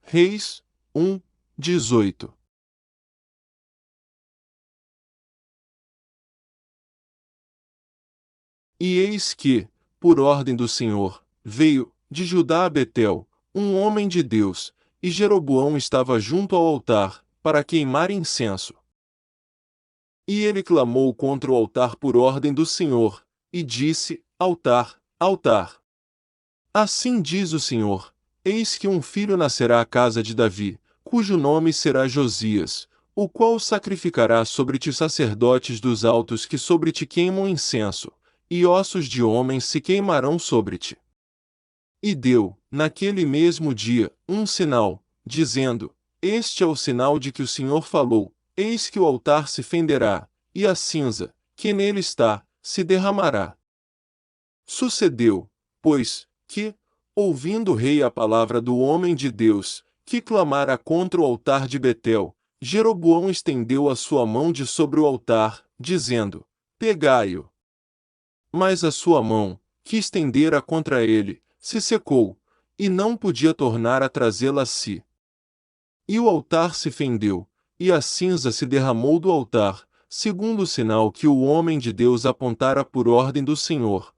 Reis 1:18. E eis que, por ordem do Senhor, veio, de Judá a Betel, um homem de Deus, e Jeroboão estava junto ao altar, para queimar incenso. E ele clamou contra o altar por ordem do Senhor, e disse: Altar, altar. Assim diz o Senhor: Eis que um filho nascerá à casa de Davi, cujo nome será Josias, o qual sacrificará sobre ti sacerdotes dos altos que sobre ti queimam incenso, e ossos de homens se queimarão sobre ti. E deu, naquele mesmo dia, um sinal, dizendo: Este é o sinal de que o Senhor falou: Eis que o altar se fenderá, e a cinza, que nele está, se derramará. Sucedeu, pois, que, ouvindo o rei a palavra do homem de Deus, que clamara contra o altar de Betel, Jeroboão estendeu a sua mão de sobre o altar, dizendo: Pegai-o. Mas a sua mão, que estendera contra ele, se secou, e não podia tornar a trazê-la a si. E o altar se fendeu, e a cinza se derramou do altar, segundo o sinal que o homem de Deus apontara por ordem do Senhor.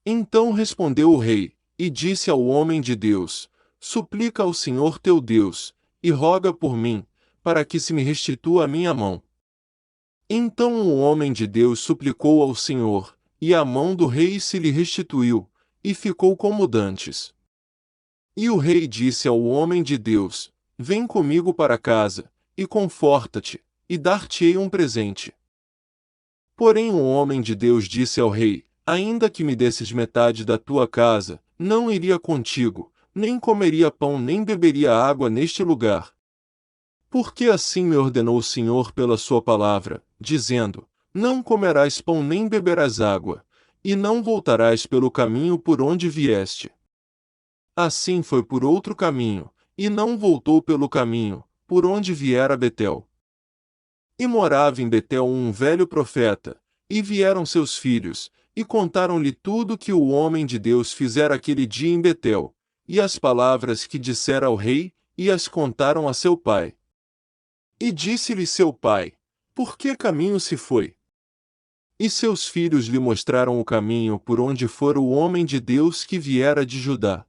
Então respondeu o rei, e disse ao homem de Deus: Suplica ao Senhor teu Deus, e roga por mim, para que se me restitua a minha mão. Então o homem de Deus suplicou ao Senhor, e a mão do rei se lhe restituiu, e ficou como dantes. E o rei disse ao homem de Deus: Vem comigo para casa, e conforta-te, e dar-te-ei um presente. Porém o homem de Deus disse ao rei: Ainda que me desses metade da tua casa, não iria contigo, nem comeria pão nem beberia água neste lugar. Porque assim me ordenou o Senhor pela sua palavra, dizendo: Não comerás pão nem beberás água, e não voltarás pelo caminho por onde vieste. Assim foi por outro caminho, e não voltou pelo caminho, por onde viera a Betel. E morava em Betel um velho profeta, e vieram seus filhos, e contaram-lhe tudo que o homem de Deus fizera aquele dia em Betel, e as palavras que dissera ao rei, e as contaram a seu pai. E disse-lhe seu pai: Por que caminho se foi? E seus filhos lhe mostraram o caminho por onde fora o homem de Deus que viera de Judá.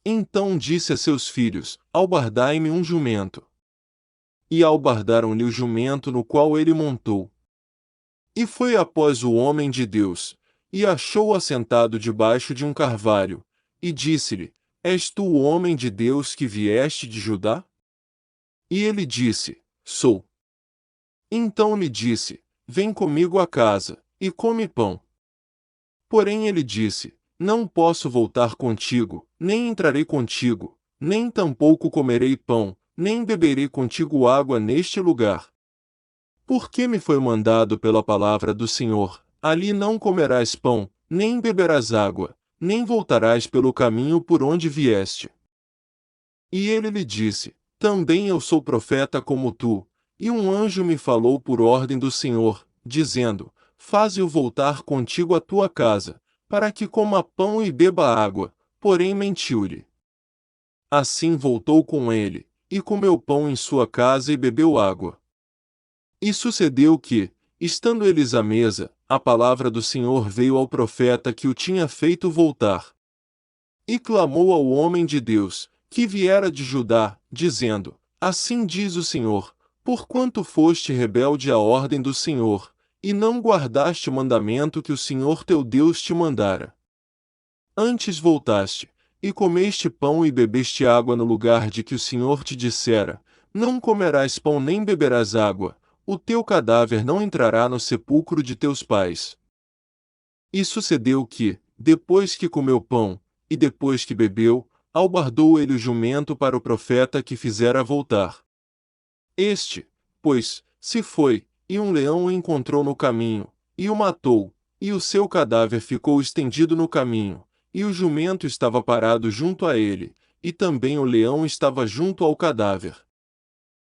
Então disse a seus filhos: Albardai-me um jumento. E albardaram-lhe o jumento no qual ele montou. E foi após o homem de Deus, e achou-o assentado debaixo de um carvalho, e disse-lhe: És tu o homem de Deus que vieste de Judá? E ele disse: Sou. Então lhe disse: Vem comigo à casa, e come pão. Porém ele disse: Não posso voltar contigo, nem entrarei contigo, nem tampouco comerei pão, nem beberei contigo água neste lugar. Porque me foi mandado pela palavra do Senhor: Ali não comerás pão, nem beberás água, nem voltarás pelo caminho por onde vieste. E ele lhe disse: Também eu sou profeta como tu, e um anjo me falou por ordem do Senhor, dizendo: Faze-o voltar contigo à tua casa, para que coma pão e beba água. Porém mentiu-lhe. Assim voltou com ele, e comeu pão em sua casa e bebeu água. E sucedeu que, estando eles à mesa, a palavra do Senhor veio ao profeta que o tinha feito voltar. E clamou ao homem de Deus, que viera de Judá, dizendo: Assim diz o Senhor, porquanto foste rebelde à ordem do Senhor, e não guardaste o mandamento que o Senhor teu Deus te mandara. Antes voltaste, e comeste pão e bebeste água no lugar de que o Senhor te dissera: Não comerás pão nem beberás água, o teu cadáver não entrará no sepulcro de teus pais. E sucedeu que, depois que comeu pão, e depois que bebeu, albardou ele o jumento para o profeta que fizera voltar. Este, pois, se foi, e um leão o encontrou no caminho, e o matou, e o seu cadáver ficou estendido no caminho, e o jumento estava parado junto a ele, e também o leão estava junto ao cadáver.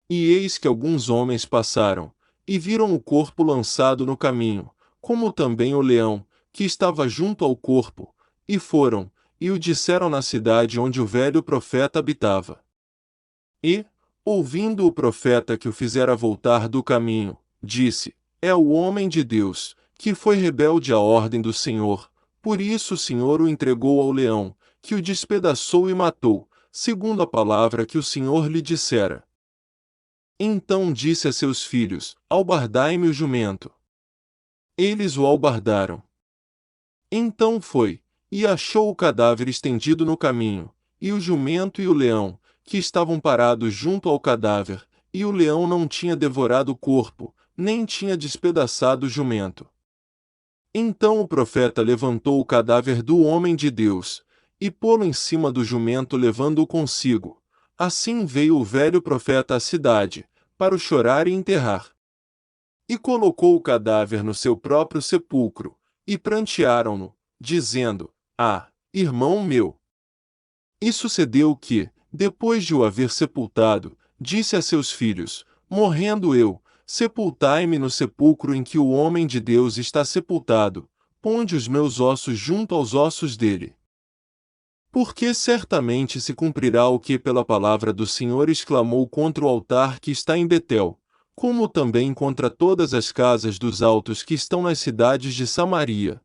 E eis que alguns homens passaram, e viram o corpo lançado no caminho, como também o leão, que estava junto ao corpo, e foram, e o disseram na cidade onde o velho profeta habitava. E, ouvindo o profeta que o fizera voltar do caminho, disse: É o homem de Deus, que foi rebelde à ordem do Senhor, por isso o Senhor o entregou ao leão, que o despedaçou e matou, segundo a palavra que o Senhor lhe dissera. Então disse a seus filhos: Albardai-me o jumento. Eles o albardaram. Então foi, e achou o cadáver estendido no caminho, e o jumento e o leão, que estavam parados junto ao cadáver, e o leão não tinha devorado o corpo, nem tinha despedaçado o jumento. Então o profeta levantou o cadáver do homem de Deus, e pô-lo em cima do jumento levando-o consigo. Assim veio o velho profeta à cidade, para o chorar e enterrar. E colocou o cadáver no seu próprio sepulcro, e prantearam-no, dizendo: Ah, irmão meu! E sucedeu que, depois de o haver sepultado, disse a seus filhos: Morrendo eu, sepultai-me no sepulcro em que o homem de Deus está sepultado, ponde os meus ossos junto aos ossos dele. Porque certamente se cumprirá o que pela palavra do Senhor exclamou contra o altar que está em Betel, como também contra todas as casas dos altos que estão nas cidades de Samaria.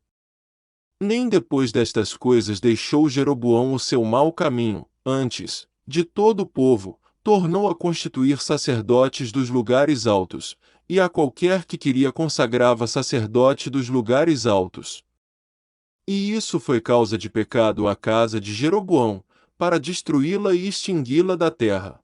Nem depois destas coisas deixou Jeroboão o seu mau caminho, antes, de todo o povo, tornou a constituir sacerdotes dos lugares altos, e a qualquer que queria consagrava sacerdote dos lugares altos. E isso foi causa de pecado à casa de Jeroboão, para destruí-la e extingui-la da terra.